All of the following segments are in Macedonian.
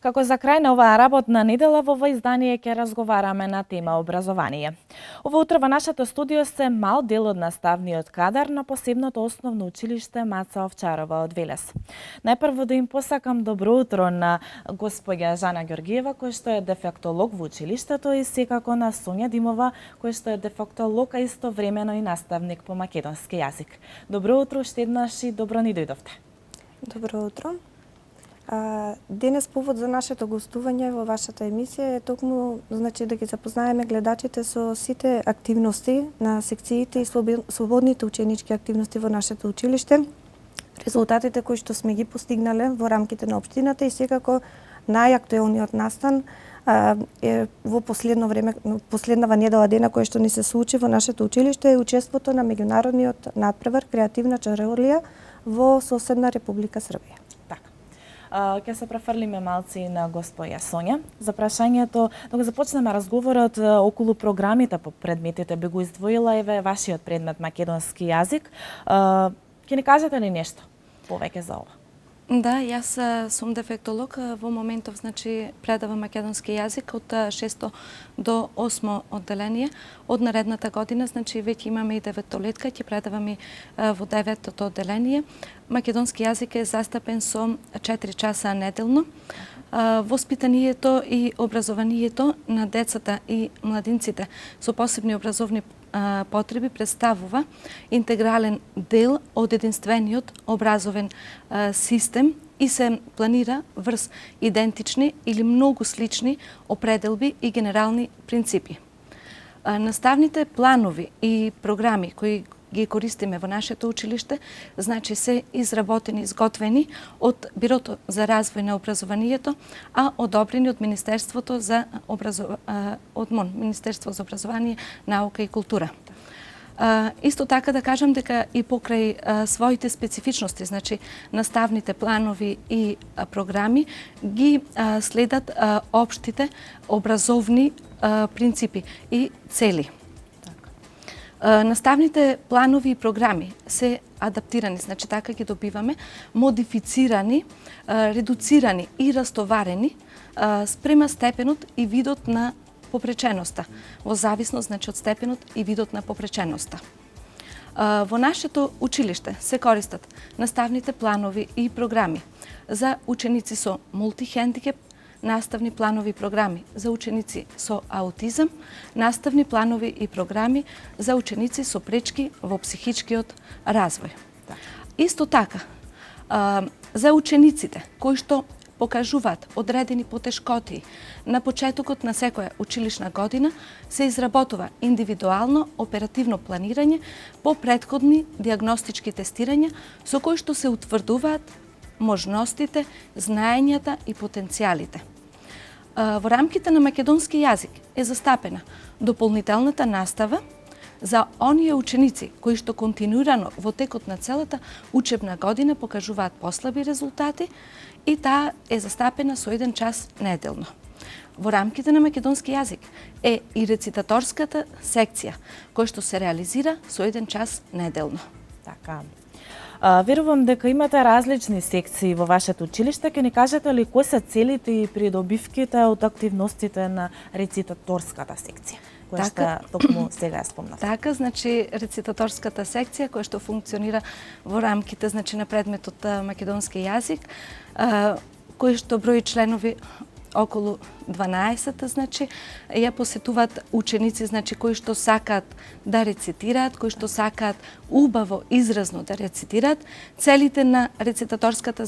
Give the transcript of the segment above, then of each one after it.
Како за крај на оваа работна недела во ова издание ќе разговараме на тема образование. Ова утро во нашето студио се мал дел од наставниот кадар на посебното основно училиште Маца Овчарова од Велес. Најпрво да им посакам добро утро на господја Жана Ѓоргиева, која што е дефектолог во училиштето, и секако на Сонја Димова, која што е дефектолог, а истовремено и наставник по македонски јазик. Добро утро уште еднаш и добро ни дојдовте. Добро утро. Денес повод за нашето гостување во вашата емисија е токму да ги запознаеме гледачите со сите активности на секциите и слободните ученички активности во нашето училиште, резултатите кои што сме ги постигнале во рамките на општината и секако најактуелниот настан е во последно време, последнава недела дена која што ни се случи во нашето училиште е учеството на меѓународниот надпревар креативна чаролија во соседна Република Србија. Ќе се префрлиме малци на госпоја Сонја. За прашањето, да го започнеме разговорот околу програмите по предметите, би го издвоила еве вашиот предмет македонски јазик. Ќе ни кажете ли нешто повеќе за ова? Да, јас сум дефектолог, во моментов предавам македонски јазик од 6 до 8 одделение. Од наредната година, веќе имаме и 9-летка, ќе предавам и во 9-то одделение. Македонски јазик е застапен со 4 часа неделно. Воспитанието и образованието на децата и младинците со посебни образовни потреби представува интегрален дел од единствениот образовен систем и се планира врз идентични или многу слични определби и генерални принципи. Наставните планови и програми кои ги користиме во нашето училиште, се изработени, изготвени од Бирото за развој на образованието, а одобрени од Министерството за Министерство за образование, наука и култура. Исто така да кажам дека и покрај своите специфичности, наставните планови и програми ги следат општите образовни принципи и цели. Наставните планови и програми се адаптирани, така ги добиваме, модифицирани, редуцирани и растоварени спрема степенот и видот на попреченоста, во зависност од степенот и видот на попреченоста. Во нашето училиште се користат наставните планови и програми за ученици со мултихендикеп, наставни планови и програми за ученици со аутизам, наставни планови и програми за ученици со пречки во психичкиот развој. Исто така, за учениците кои што покажуваат одредени потешкоти на почетокот на секоја училишна година, се изработува индивидуално оперативно планирање по претходни диагностички тестирања со кои што се утврдуваат можностите, знаењата и потенцијалите. Во рамките на македонски јазик е застапена дополнителната настава за оние ученици кои што континуирано во текот на целата учебна година покажуваат послаби резултати и таа е застапена со 1 час неделно. Во рамките на македонски јазик е и рецитаторската секција која што се реализира со 1 час неделно. Така. Верувам дека имате различни секции во вашето училиште. Ќе ни кажете ли кои се целите и придобивките од активностите на рецитаторската секција, која што токму сега ја спомнав? Така, рецитаторската секција која што функционира во рамките на предметот македонски јазик, кој што брои членови околу 12, ја посетуваат ученици, кои што сакаат да рецитираат, кои што сакаат убаво, изразно да рецитираат. Целите на рецитаторската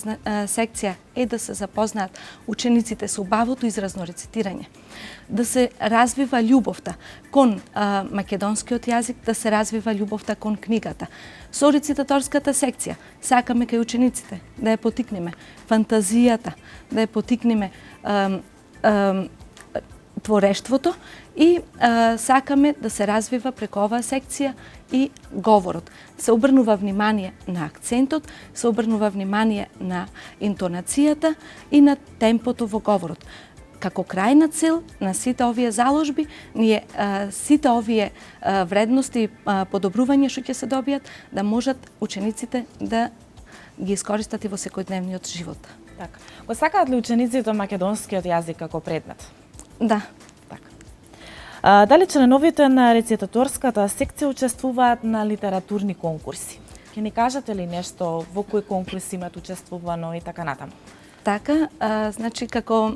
секција е да се запознаат учениците со убавото изразно рецитирање, да се развива љубовта кон македонскиот јазик, да се развива љубовта кон книгата. Со рецитаторската секција сакаме кај учениците да ја потикнеме фантазијата, да ја потикнеме творештвото и сакаме да се развива преку оваа секција и говорот. Се обрнува внимание на акцентот, се обрнува внимание на интонацијата и на темпото во говорот. Како крајна цел на сите овие заложби, ние сите овие вредности и подобрувања што ќе се добијат, да можат учениците да ги искористат и во секојдневниот живот. Така. Го сакаат ли учениците македонскиот јазик како предмет? Да. Така. Дали членовите на рецитаторската секција учествуваат на литературни конкурси? Ќе ни кажете ли нешто во кои конкурси имат учествувано и така натаму? Така, значи како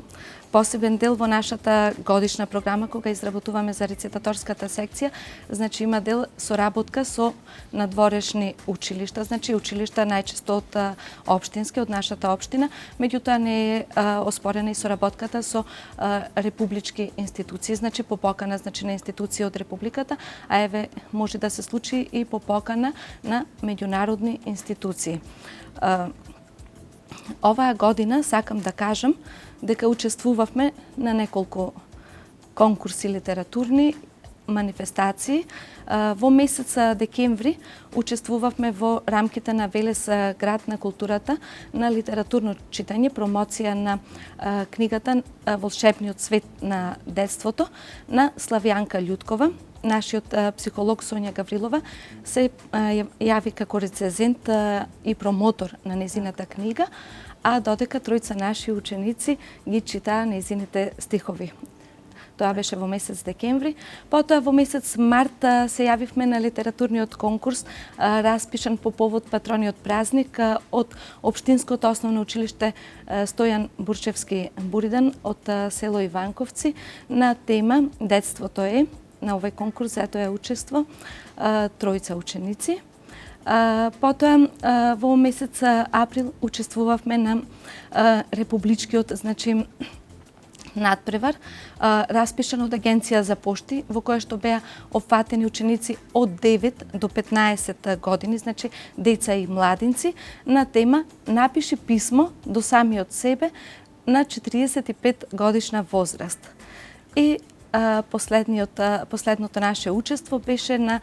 посебен дел во нашата годишна програма кога изработуваме за рецитаторската секција, значи има дел соработка со надворешни училишта, значи училишта најчесто од општински, од нашата општина, меѓутоа не е оспорена и соработката со републички институции, значи по покана на институции од републиката, а еве може да се случи и по покана на меѓународни институции. Оваа година сакам да кажам дека учествувавме на неколку конкурси литературни, манифестации. Во месец декември учествувавме во рамките на Велес град на културата на литературно читање, промоција на книгата Волшебниот свет на детството на Славјанка Љуткова. Нашиот психолог Сонја Гаврилова се јави како рецензент и промотор на незината книга, а додека тројца наши ученици ги читаа незините стихови. Тоа беше во месец декември. Потоа во месец март се јавивме на литературниот конкурс распишан по повод патрониот празник од Општинското основно училиште Стојан Бурчевски Буридан од село Иванковци на тема Детството е. На овој конкурс заедно е учество тројца ученици. Потоа во месец април учествувавме на републичкиот, значи надпревар, распишан од Агенција за пошти, во која што беа опфатени ученици од 9 до 15 години, значи деца и младинци, на тема Напиши писмо до самиот себе на 45 годишна возраст. И последното наше учество беше на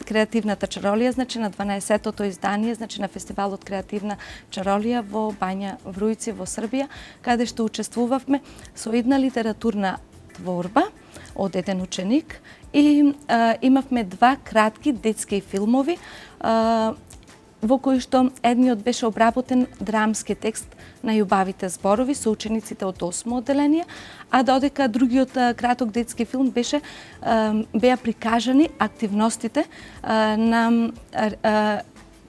креативната чаролија, значи на 12-тото издание, значи на фестивалот Креативна чаролија во Бања Врујци во Србија, каде што учествувавме со една литературна творба од еден ученик и имавме два кратки детски филмови во кои што едниот беше обработен драмски текст на љубавите зборови со учениците од 8 одделение, а додека другиот краток детски филм беше беа прикажани активностите на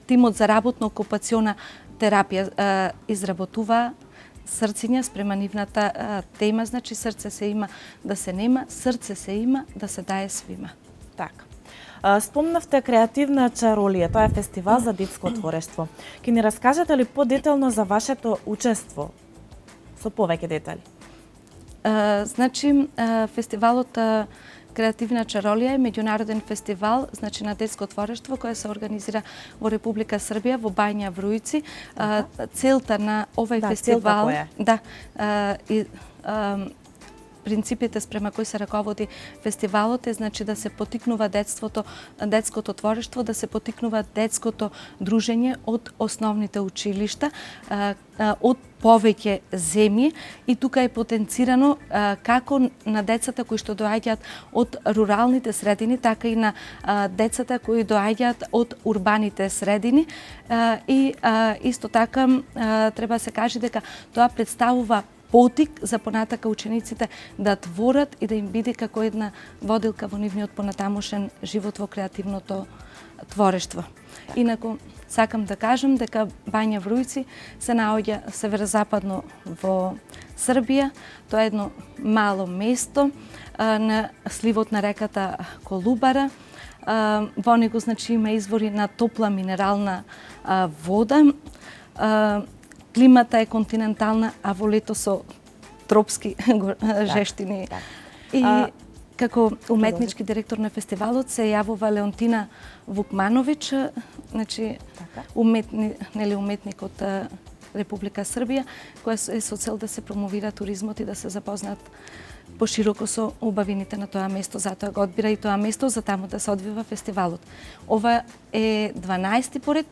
тимот за работно окупациона терапија изработува срциња спрема нивната тема, значи срце се има да се нема, срце се има да се дае свима. Така. Спомнавте Креативна чаролија, тоа е фестивал за детско творештво. Ке ни раскажете ли подетелно за вашето учество? Со повеќе детали. Значи, фестивалот Креативна чаролија е меѓународен фестивал, значи на детско творештво кој се организира во Република Србија во Бања Врујци. Целта на овој фестивал, принципите спрема кои се раководи фестивалот е значи да се потикнува детското творештво, да се потикнува детското дружење од основните училишта, од повеќе земји и тука е потенцирано како на децата кои што доаѓаат од руралните средини, така и на децата кои доаѓаат од урбаните средини и исто така треба да се каже дека тоа представува потик за понатака учениците да творат и да им биде како една водилка во нивниот понатамошен живот во креативното творештво. Инаку, сакам да кажам дека Бања Врујци се наоѓа северозападно во Србија. Тоа е едно мало место на сливот на реката Колубара. Во него, значи, има извори на топла минерална вода. Климата е континентална, а во лето со тропски жештини. И како уметнички директор на фестивалот се јавува Леонтина Вукмановиќ, значи уметник од Република Србија, која е со цел да се промовира туризмот и да се запознаат пошироко со убавините на тоа место, затоа го одбира и тоа место за таму да се одвива фестивалот. Ова е 12-ти поред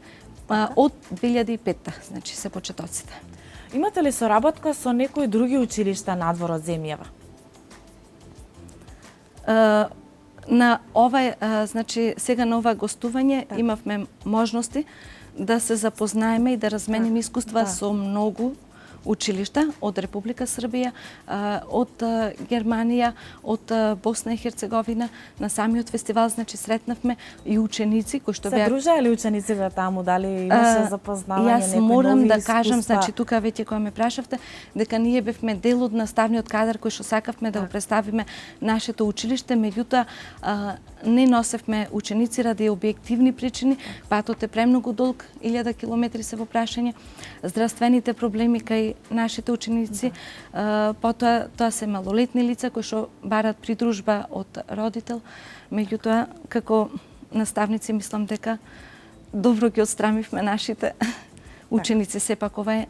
од 2005, значи се почетоците. Имате ли соработка со некои други училишта надвор од земјава? На ова, значи сега на ова гостување имавме можности да се запознаеме и да размениме искуства со многу училишта од Република Србија, од Германија, од Босна и Херцеговина. На самиот фестивал, значи, сретнавме и ученици кои што Се дружеа ли учениците таму, дали имаше запознавање, Јас некои морам нови да искуства? кажам, значи, тука веќе кога ме прашавте, дека ние бевме дел од наставниот кадар кој што сакавме да го представиме нашето училиште, меѓутоа не носевме ученици ради објективни причини, патот е премногу долг, 1000 километри се во прашање, здравствените проблеми кај нашите ученици, потоа тоа се малолетни лица кои што барат придружба од родител, меѓутоа како наставници мислам дека добро ги отстрамивме нашите ученици, сепак ова е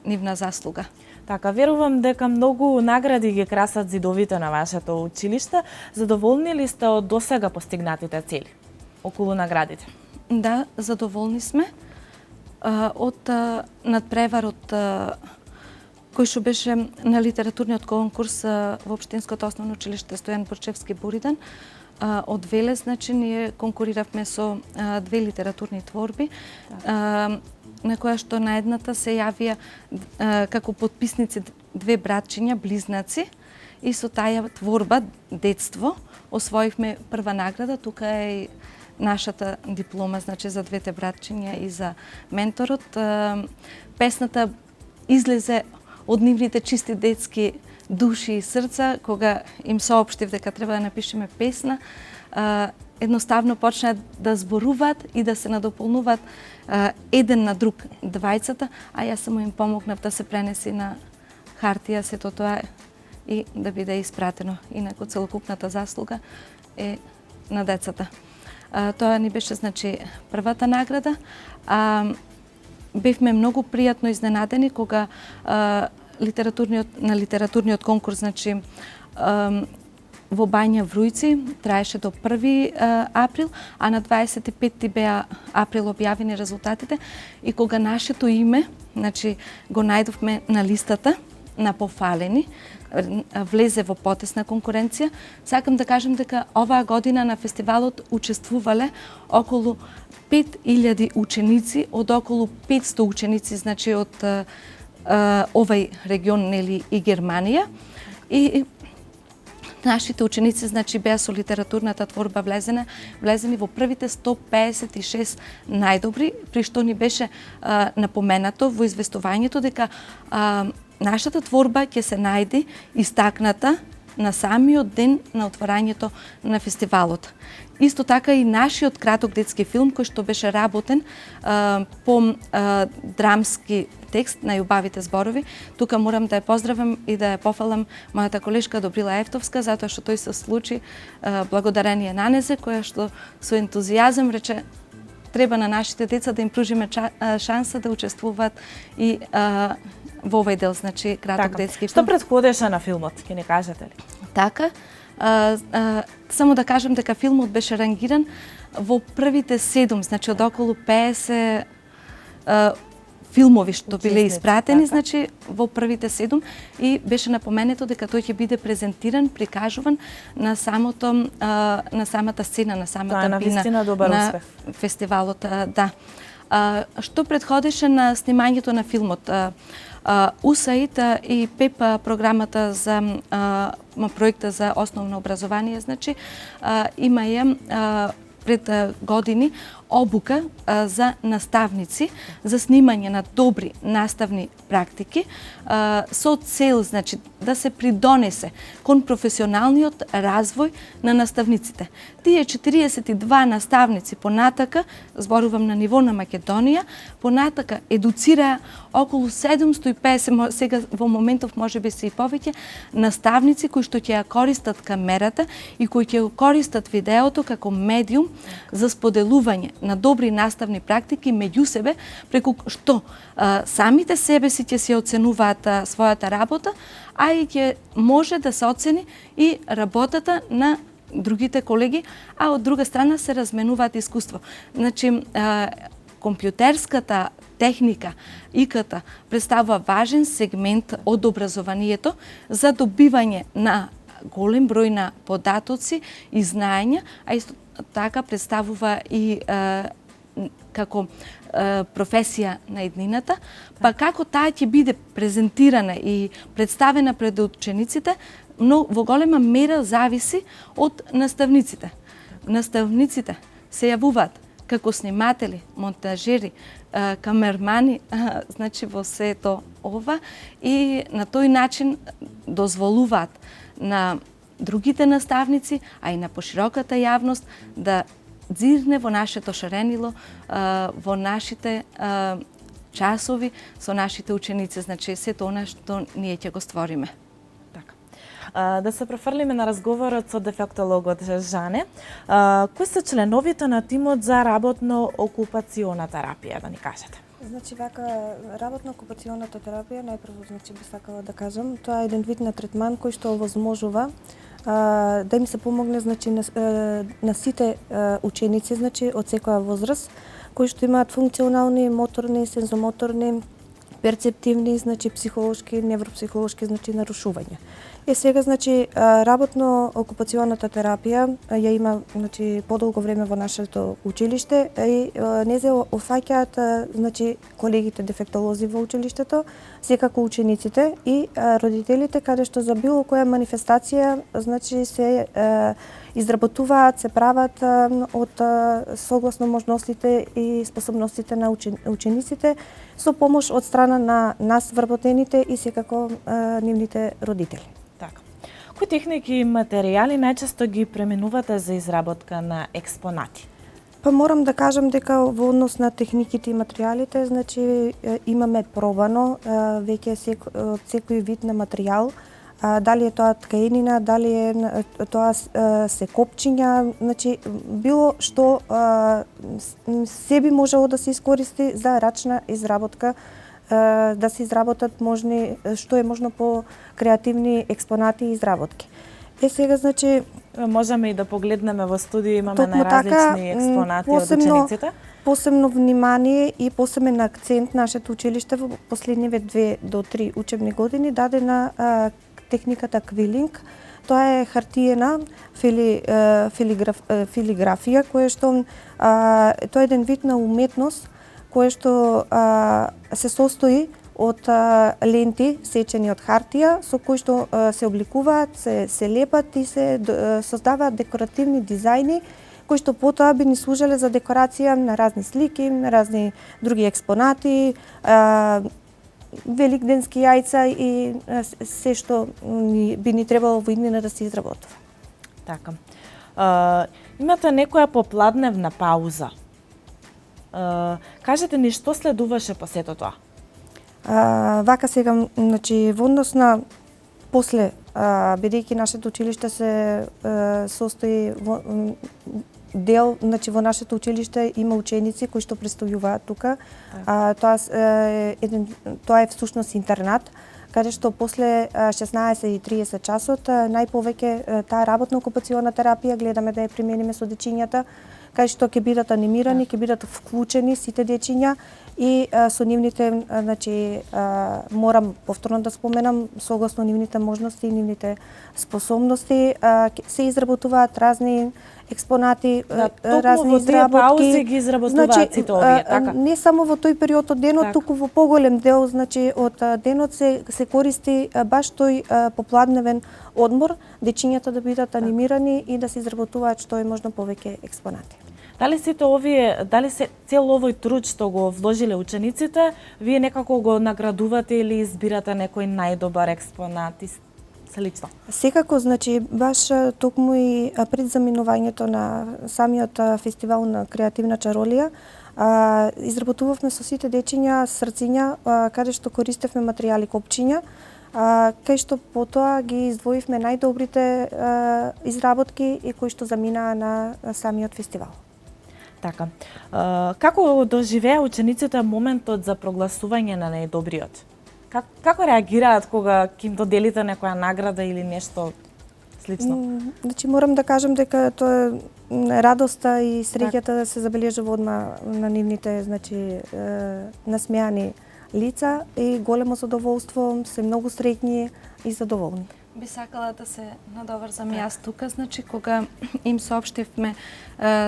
нивна заслуга. Така, верувам дека многу награди ги красат зидовите на вашето училиште. Задоволни ли сте од досега постигнатите цели околу наградите? Да, задоволни сме од надпреварот кој што беше на литературниот конкурс во Општинското основно училиште Стојан Борчевски Буридан. Од Велес, значи, ние конкуриравме со две литературни творби, на која што на едната се јавија како подписници две братчиња, близнаци, и со таа творба Детство освоивме прва награда. Тука е и нашата диплома, значи, за двете братчиња и за менторот. Песната излезе од нивните чисти детски души и срца, кога им соопштив дека треба да напишеме песна, едноставно почнаа да зборуваат и да се надополнуваат еден на друг двајцата, а јас само им помогнав да се пренеси на хартија сето тоа и да биде испратено. Инаку целокупната заслуга е на децата. Тоа ни беше, значи, првата награда. Бевме многу пријатно изненадени кога на литературниот конкурс, значи, во Бања Врујци траеше до 1 април, а на 25 беа април објавени резултатите, и кога нашето име, значи, го најдовме на листата на пофалени, влезе во потесна конкуренција. Сакам да кажам дека оваа година на фестивалот учествувале околу 5000 ученици од околу 500 ученици, значи, од овај регион, нели, и Германија. И нашите ученици, значи, беа со литературната творба влезени во првите 156 најдобри, при што ни беше напоменато во известувањето дека нашата творба ќе се најде истакната на самиот ден на отворањето на фестивалот. Исто така и нашиот краток детски филм, кој што беше работен по драмски текст на Јубавите зборови. Тука морам да ја поздравам и да ја пофалам мојата колешка Добрила Ефтовска, затоа што тој се случи благодарение на незе, која што со ентузијазам рече треба на нашите деца да им пружиме шанса да учествуваат и во овај дел, значи, краток детски филм. Што претходеше на филмот, ќе ни кажете ли? Така, само да кажам дека филмот беше рангиран во првите 7, значи од околу 50 филмови што биле испратени, значи, во првите 7, и беше напоменето дека тој ќе биде презентиран, прикажуван на самата сцена, на самата бина на фестивалот. Да. Што претходеше на снимањето на филмот? УСАИД и ПЕП, програмата за проекта за основно образование, значи, имаја пред години обука за наставници за снимање на добри наставни практики со цел, значи, да се придонесе кон професионалниот развој на наставниците. Тие 42 наставници понатака, зборувам на ниво на Македонија, понатака едуцираа околу 750, сега во моментов можеби се и повеќе, наставници кои што ќе ја користат камерата и кои ќе користат видеото како медиум за споделување на добри наставни практики меѓу себе, преку што самите себе си ќе се оценуваат својата работа, а и ќе може да се оцени и работата на другите колеги, а од друга страна се разменуваат искуство. Значи, компјутерската техника, ИКТ, представува важен сегмент од образованието за добивање на голем број на податоци и знаења, а исто така представува и како професија на иднината, па како таа ќе биде презентирана и представена пред учениците, но во голема мера зависи од наставниците. Наставниците се јавуваат како сниматели, монтажери, камермани, значи во сето ова, и на тој начин дозволуваат на другите наставници, а и на пошироката јавност да дзирне во нашето шаренило, во нашите часови со нашите ученици, значи сето она што ние ќе го створиме. Да се префрлиме на разговорот со дефектологот Жане. Кои се членовите на тимот за работно-окупациона терапија, да ни кажете? Значи вака работно-окупацијоната терапија, најпрво значи би сакала да кажам, тоа е еден вид на третман кој што овозможува да им се помогне значи на сите ученици, значи од секоја возраст, кои што имаат функционални, моторни, сензомоторни, перцептивни, значи психолошки, невропсихолошки значи нарушувања. Сега значи работно-окупацијоната терапија ја има значи подолго време во нашето училиште и не се офаќаат значи колегите дефектолози во училиштето, секако учениците и родителите, каде што за било која манифестација значи се изработуваат, се прават од согласно можностите и способностите на учениците со помош од страна на нас вработените и секако нивните родители. Така. Кои техники и материјали најчесто ги пременувате за изработка на експонати? Па морам да кажам дека во однос на техниките и материјалите, значи имаме пробано веќе од секој вид на материјал, дали е тоа ткаенина, дали е тоа се копчиња, значи било што се би можело да се искористи за рачна изработка, да се изработат можни, што е можно по креативни експонати и изработки. Сега значи можеме и да погледнеме во студио, имаме токму најразлични експонати од учениците. Посебно внимание и посебен акцент нашето училиште во последниве 2 до 3 учебни години даде на техниката квилинг. Тоа е хартиена филиграфија, која што тоа е еден вид на уметност која што се состои од ленти сечени од хартија, со кои што се обликуваат, се лепат и се создаваат декоративни дизајни, кои што потоа би ни служеле за декорација на разни слики, на разни други експонати, великденски јајца и се што би ни требало во иднина да се изработува. Така. Имате некоја попладневна пауза. Кажете ни што следуваше по сето тоа? Вака сега, значи, во однос на после, бидејќи нашето училиште се состои дел, значи во нашето училиште има ученици кои што престојуваат тука. Тоа е всушност интернат, каде што после 16:30 часот најповеќе таа работно-окупациона терапија гледаме да ја примениме со дечињата, кај што ќе бидат анимирани, ќе бидат вклучени сите дечиња и со нивните, значи, морам повторно да споменам, согласно нивните можности и нивните способности, се изработуваат разни експонати, разни изработки. Паузи ги изработуваат значи, сите овие, така? Не само во тој период од денот, така, туку во поголем дел, значи, од денот се користи баш тој попладневен одмор, дечињата да бидат анимирани и да се изработуваат што е можно повеќе експонати. Дали сите овие, дали се цел овој труд што го вложиле учениците, вие некако го наградувате или избирате некој најдобар експонат и слично? Секако, значи, баш токму и пред заминувањето на самиот фестивал на креативна чаролија, изработувавме со сите дечиња срциња, каде што користевме материјали копчиња, кај што потоа ги издвоивме најдобрите изработки и кои што заминаа на самиот фестивал. Така. Како доживеа учениците моментот за прогласување на најдобриот? Како реагираат кога ќе им доделите некоја награда или нешто слично? Значи морам да кажам дека тоа е радоста и среќата да се забележува одма на нивните, значи, насмеани лица и големо задоволство, се многу среќни и задоволни. Би сакала да се надоврзам јас тука, значи кога им соопштивме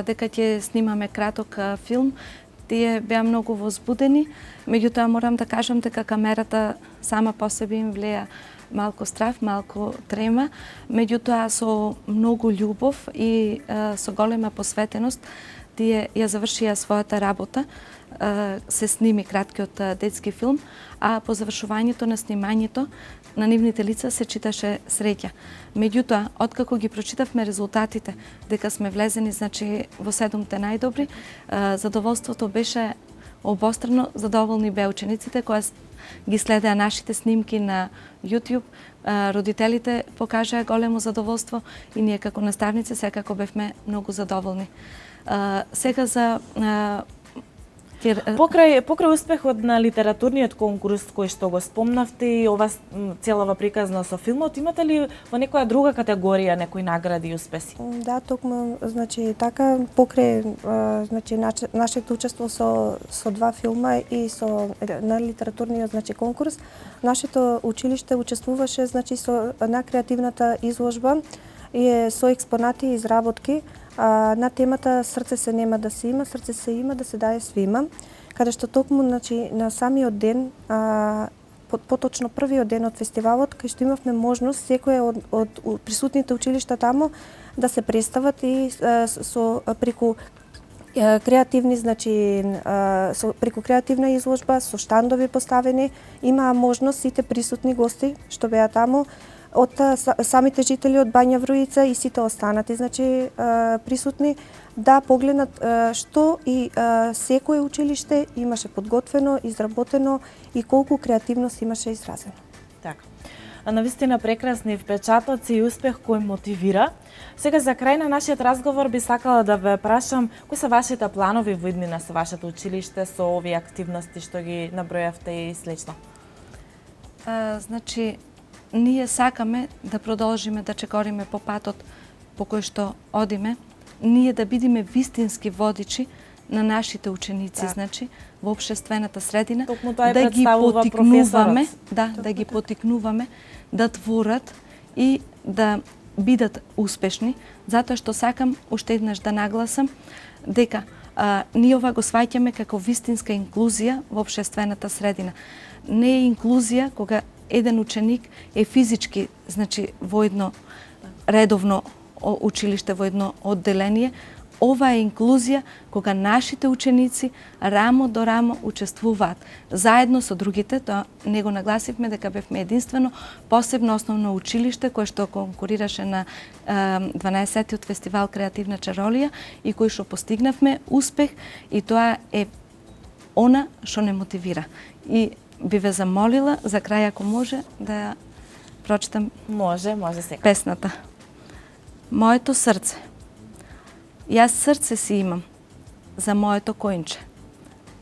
дека ќе снимаме краток филм, тие беа многу возбудени, меѓутоа морам да кажам дека камерата сама по себе им влеја малку страв, малку трема, меѓутоа со многу љубов и со голема посветеност тие ја завршија својата работа, се сними краткиот детски филм, а по завршувањето на снимањето на нивните лица се читаше среќа. Меѓутоа, откако ги прочитавме резултатите, дека сме влезени, значи, во 7-те најдобри, задоволството беше обострано, задоволни беа учениците кои ги следеа нашите снимки на YouTube, родителите покажаа големо задоволство и ние како наставници секако бевме многу задоволни. Сега за Покрај успехот на литературниот конкурс кој што го спомнавте и ова целава приказна со филмот, имате ли во некоја друга категорија некои награди и успеси? Да, токму, значи така покрај значи нашето учество со два филма и на литературниот значи конкурс, нашето училиште учествуваше значи на креативната изложба и со експонати и изработки на темата Срце се нема да се има, срце се има да се даде свима, каде што токму значи на самиот ден, поточно првиот ден од фестивалот, кај што имавме можност секој од присутните училишта таму да се представат и преку креативни, значи преку креативна изложба со штандови поставени, имаа можност сите присутни гости што беа таму од самите жители од Бања Вруица и сите останати, значи присутни да погледнат што и секое училиште имаше подготвено, изработено и колку креативност имаше изразено. Така. Навистина прекрасни впечатоци и успех кој мотивира. Сега за крај на нашиот разговор би сакала да ве прашам кои се вашите планови во иднина со вашето училиште, со овие активности што ги набројавте и слично? Значи, ние сакаме да продолжиме да чекориме по патот по кој што одиме, ние да бидеме вистински водичи на нашите ученици, так. Значи во општествената средина, да ги потикнуваме, да ги потикнуваме да творат и да бидат успешни, затоа што сакам уште еднаш да нагласам дека ние ова го сваќаме како вистинска инклузија во општествената средина. Не е инклузија кога еден ученик е физички, значи во едно редовно училиште, во едно одделение. Ова е инклузија кога нашите ученици рамо до рамо учествуваат заедно со другите. Тоа не го нагласивме дека бевме единствено посебно основно училиште кое што конкурираше на 12-тиот фестивал Креативна чаролија и кој што постигнавме успех, и тоа е она што не мотивира. И би ве замолила за крај, ако може, да ја прочитам Може сега. Песната. Моето срце. Јас срце си имам за моето којнче.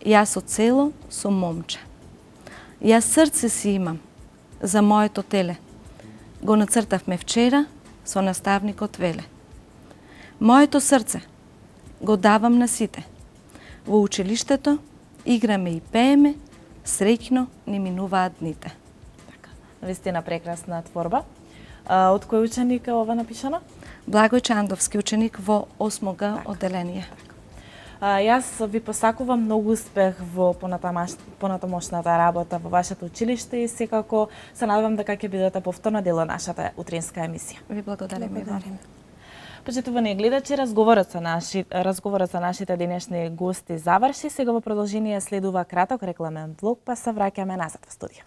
Јас оцело сум момче. Јас срце си имам за моето теле. Го нацртавме вчера со наставникот Веле. Моето срце го давам на сите. Во училиштето играме и пееме, среќно ни минуваат дните. Така. Вистина прекрасна творба. Од кој ученик е ова напишано? Благој Чандовски, ученик во 8-га одделение. Јас ви посакувам многу успех во понатамошната работа во вашето училиште и секако се надевам дека ќе бидете повторно дел од нашата утринска емисија. Ви благодариме. Почитувани гледачи, разговорот со нашите денешни гости заврши. Сега во продолжение следува краток рекламен блок, па се враќаме назад во студио.